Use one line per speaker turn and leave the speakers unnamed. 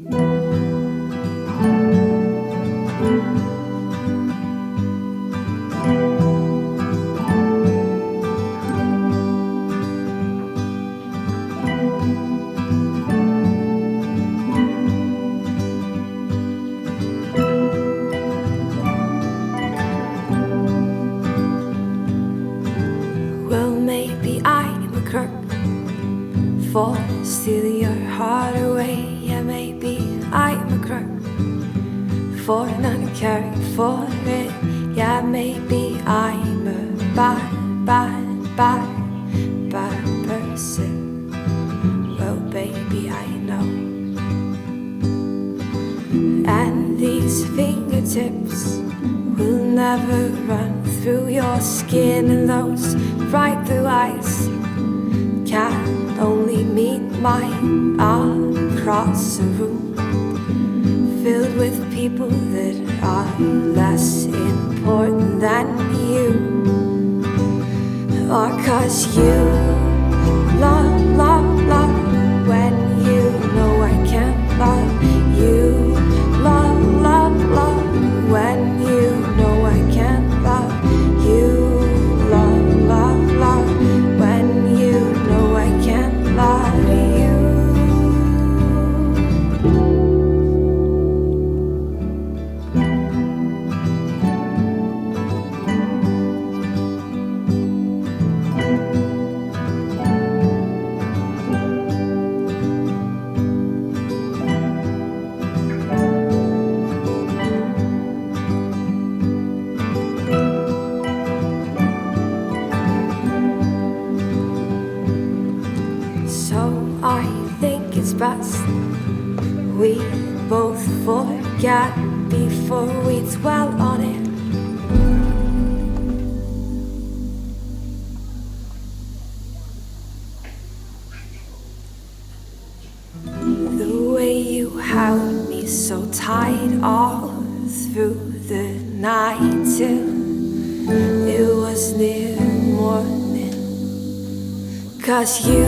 Well, maybe I'm a crook for stealing your heart away. Yeah, maybe I'm a crook for not caring for it. Yeah, maybe I'm a bad person. Well, baby, I know. And these fingertips will never run through your skin, and those bright blue eyes can only meet mine across a room filled with people that are less important than you. Or 'cause you love when you know I can't love you. Love when you know I can't love you. Love when you know I can't love you. So I think it's best we both forget before we dwell on it. The way you held me so tight all through the night till it was near morning. 'Cause you